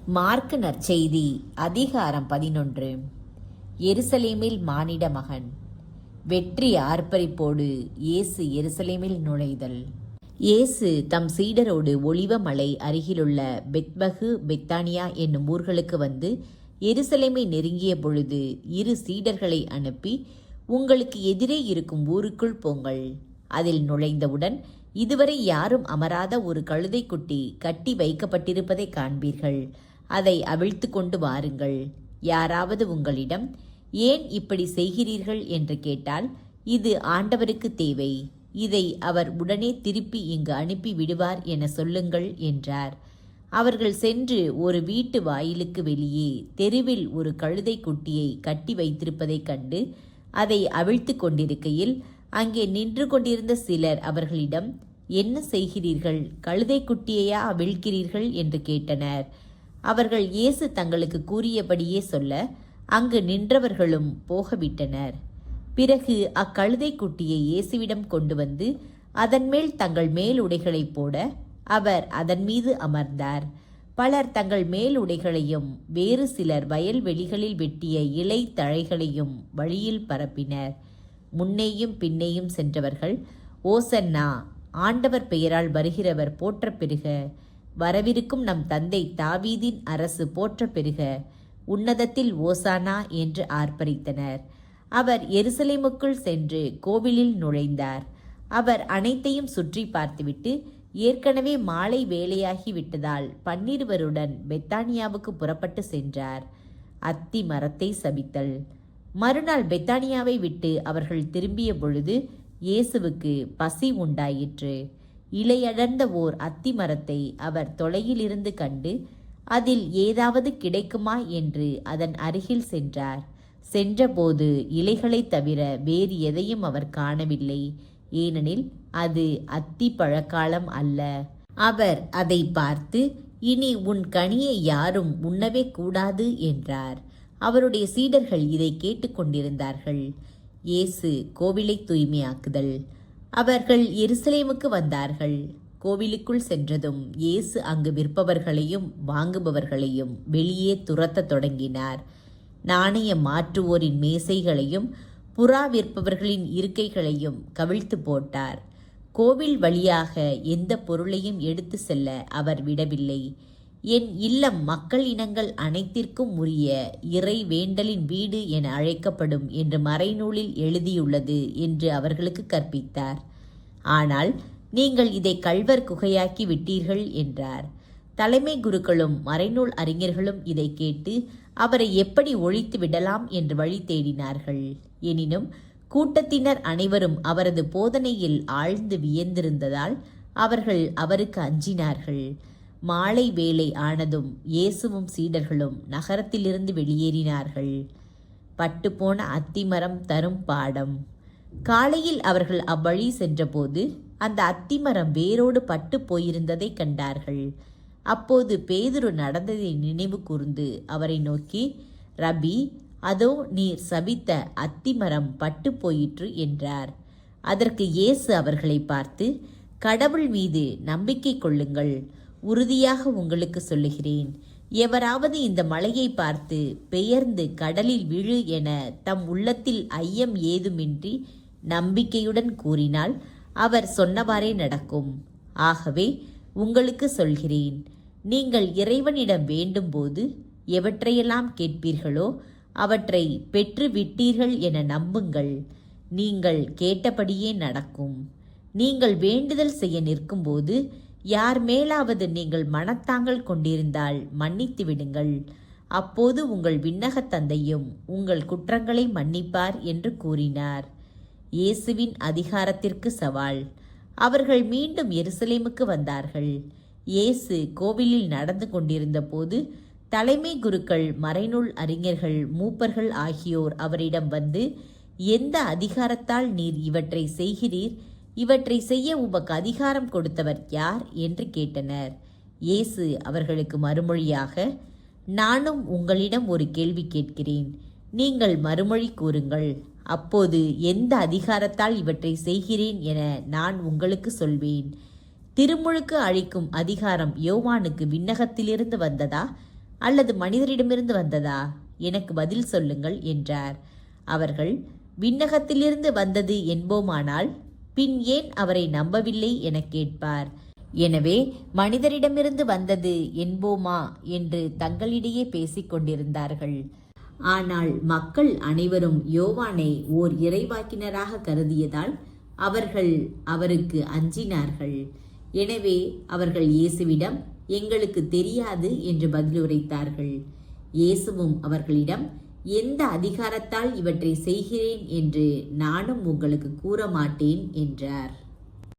Mark நற்செய்தி அதிகாரம் 11. எருசலேமில் மானிட மகன். வெற்றி ஆர்ப்பரிப்போடு இயேசு எருசலேமில் நுழைதல். இயேசு தம் சீடரோடு ஒலிவ மலை அருகிலுள்ள பெத்பகு பெத்தானியா என்னும் ஊர்களுக்கு வந்து எருசலேமை நெருங்கிய பொழுது இரு சீடர்களை அனுப்பி, உங்களுக்கு எதிரே இருக்கும் ஊருக்குள் போங்கள். அதில் நுழைந்தவுடன் இதுவரை யாரும் அமராத ஒரு கழுதைக்குட்டி கட்டி வைக்கப்பட்டிருப்பதை காண்பீர்கள். அதை அவிழ்த்து கொண்டு வாருங்கள். யாராவது உங்களிடம், ஏன் இப்படி செய்கிறீர்கள் என்று கேட்டால், இது ஆண்டவருக்கு தேவை, இதை அவர் உடனே திருப்பி இங்கு அனுப்பி விடுவார் என சொல்லுங்கள் என்றார். அவர்கள் சென்று ஒரு வீட்டு வாயிலுக்கு வெளியே தெருவில் ஒரு கழுதை குட்டியை கட்டி வைத்திருப்பதைக் கண்டு அதை அவிழ்த்து கொண்டிருக்கையில், அங்கே நின்று கொண்டிருந்த சிலர் அவர்களிடம், என்ன செய்கிறீர்கள்? கழுதை குட்டியையா அவிழ்க்கிறீர்கள் என்று கேட்டனர். அவர்கள் இயேசு தங்களுக்கு கூறியபடியே சொல்ல, அங்கு நின்றவர்களும் போகவிட்டனர். பிறகு அக்கழுதை குட்டியை இயேசுவிடம் கொண்டு வந்து அதன் மேல் தங்கள் மேலுடைகளை போட அவர் அதன் மீது அமர்ந்தார். பலர் தங்கள் மேலுடைகளையும் வேறு சிலர் வயல்வெளிகளில் வெட்டிய இலை தழைகளையும் வழியில் பரப்பினர். முன்னேயும் பின்னேயும் சென்றவர்கள், ஓசன்னா, ஆண்டவர் பெயரால் வருகிறவர் போற்ற பெறுக, வரவிருக்கும் நம் தந்தை தாவீதின் அரசு போற்ற பெறுக, உன்னதத்தில் ஓசானா என்று ஆர்ப்பரித்தனர். அவர் எருசலேமுக்குள் சென்று கோவிலில் நுழைந்தார். அவர் அனைத்தையும் சுற்றி பார்த்துவிட்டு, ஏற்கனவே மாலை வேலையாகி விட்டதால் 12 பெத்தானியாவுக்கு புறப்பட்டு சென்றார். அத்தி மரத்தை சபித்தல். மறுநாள் பெத்தானியாவை விட்டு அவர்கள் திரும்பிய பொழுது இயேசுவுக்கு பசி உண்டாயிற்று. இலையடர்ந்த ஓர் அத்தி மரத்தை அவர் தொலையிலிருந்து கண்டு, அதில் ஏதாவது கிடைக்குமா என்று அதன் அருகில் சென்றார். சென்றபோது இலைகளைத் தவிர வேறு எதையும் அவர் காணவில்லை, ஏனெனில் அது அத்தி பழக்காலம் அல்ல. அவர் அதை பார்த்து, இனி உன் கனியை யாரும் உண்ணவே கூடாது என்றார். அவருடைய சீடர்கள் இதை கேட்டுக்கொண்டிருந்தார்கள். இயேசு கோவிலை தூய்மையாக்குதல். அவர்கள் எருசலேமுக்கு வந்தார்கள். கோவிலுக்குள் சென்றதும் இயேசு அங்கு விற்பவர்களையும் வாங்குபவர்களையும் வெளியே துரத்தத் தொடங்கினார். நாணயம் மாற்றுவோரின் மேசைகளையும் புறா விற்பவர்களின் இருக்கைகளையும் கவிழ்த்து போட்டார். கோவில் வழியாக எந்த பொருளையும் எடுத்து செல்ல அவர் விடவில்லை. என் இல்லம் மக்கள் இனங்கள் அனைத்திற்கும் உரிய இறை வேண்டலின் வீடு என அழைக்கப்படும் என்று மறைநூலில் எழுதியுள்ளது என்று அவர்களுக்கு கற்பித்தார். ஆனால் நீங்கள் இதை கள்வர் குகையாக்கி விட்டீர்கள் என்றார். தலைமை குருக்களும் மறைநூல் அறிஞர்களும் இதை கேட்டு அவரை எப்படி ஒழித்து விடலாம் என்று வழி தேடினார்கள். எனினும் கூட்டத்தினர் அனைவரும் அவரது போதனையில் ஆழ்ந்து வியந்திருந்ததால் அவர்கள் அவருக்கு அஞ்சினார்கள். மாலை வேளை ஆனதும் இயேசுவும் சீடர்களும் நகரத்திலிருந்து வெளியேறினார்கள். பட்டுப்போன அத்திமரம் தரும் பாடம். காலையில் அவர்கள் அவ்வழி சென்றபோது அந்த அத்திமரம் வேரோடு பட்டு போயிருந்ததை கண்டார்கள். அப்போது பேதுரு நடந்ததை நினைவு கூர்ந்து அவரை நோக்கி, ரபி, அதோ நீர் சபித்த அத்திமரம் பட்டு போயிற்று என்றார். அதற்கு இயேசு அவர்களை பார்த்து, கடவுள் மீது நம்பிக்கை கொள்ளுங்கள். உறுதியாக உங்களுக்கு சொல்லுகிறேன், எவராவது இந்த மலையை பார்த்து பெயர்ந்து கடலில் விழு என தம் உள்ளத்தில் ஐயம் ஏதுமின்றி நம்பிக்கையுடன் கூறினால் அவர் சொன்னவாறே நடக்கும். ஆகவே உங்களுக்கு சொல்கிறேன், நீங்கள் இறைவனிடம் வேண்டும்போது எவற்றையெல்லாம் கேட்பீர்களோ அவற்றை பெற்று விட்டீர்கள் என நம்புங்கள். நீங்கள் கேட்டபடியே நடக்கும். நீங்கள் வேண்டுதல் செய்ய நிற்கும்போது யார் மேலாவது நீங்கள் மனத்தாங்கல் கொண்டிருந்தால் மன்னித்து விடுங்கள். அப்போது உங்கள் விண்ணகத் தந்தையும் உங்கள் குற்றங்களை மன்னிப்பார் என்று கூறினார். இயேசுவின் அதிகாரத்திற்கு சவால். அவர்கள் மீண்டும் எருசலேமுக்கு வந்தார்கள். இயேசு கோவிலில் நடந்து கொண்டிருந்த போது தலைமை குருக்கள், மறைநூல் அறிஞர்கள், மூப்பர்கள் ஆகியோர் அவரிடம் வந்து, எந்த அதிகாரத்தால் நீர் இவற்றை செய்கிறீர்? இவற்றை செய்ய உமக்கு அதிகாரம் கொடுத்தவர் யார் என்று கேட்டனர். இயேசு அவர்களுக்கு மறுமொழியாக, நானும் உங்களிடம் ஒரு கேள்வி கேட்கிறேன், நீங்கள் மறுமொழி கூறுங்கள். அப்போது எந்த அதிகாரத்தால் இவற்றை செய்கிறேன் என நான் உங்களுக்கு சொல்வேன். திருமுழுக்கு அளிக்கும் அதிகாரம் யோவானுக்கு விண்ணகத்திலிருந்து வந்ததா அல்லது மனிதரிடமிருந்து வந்ததா? எனக்கு பதில் சொல்லுங்கள் என்றார். அவர்கள், விண்ணகத்திலிருந்து வந்தது என்போமானால் பின் ஏன் அவரை நம்பவில்லை எனக் கேட்பார். எனவே மனிதரிடமிருந்து வந்தது என்போமா என்று தங்களிடையே பேசிக் கொண்டிருந்தார்கள். ஆனால் மக்கள் அனைவரும் யோவானை ஓர் இறைவாக்கினராக கருதியதால் அவர்கள் அவருக்கு அஞ்சினார்கள். எனவே அவர்கள் இயேசுவிடம், எங்களுக்கு தெரியாது என்று பதிலுரைத்தார்கள். இயேசுவும் அவர்களிடம், எந்த அதிகாரத்தால் இவற்றை செய்கிறேன் என்று நானும் உங்களுக்கு கூற மாட்டேன் என்றார்.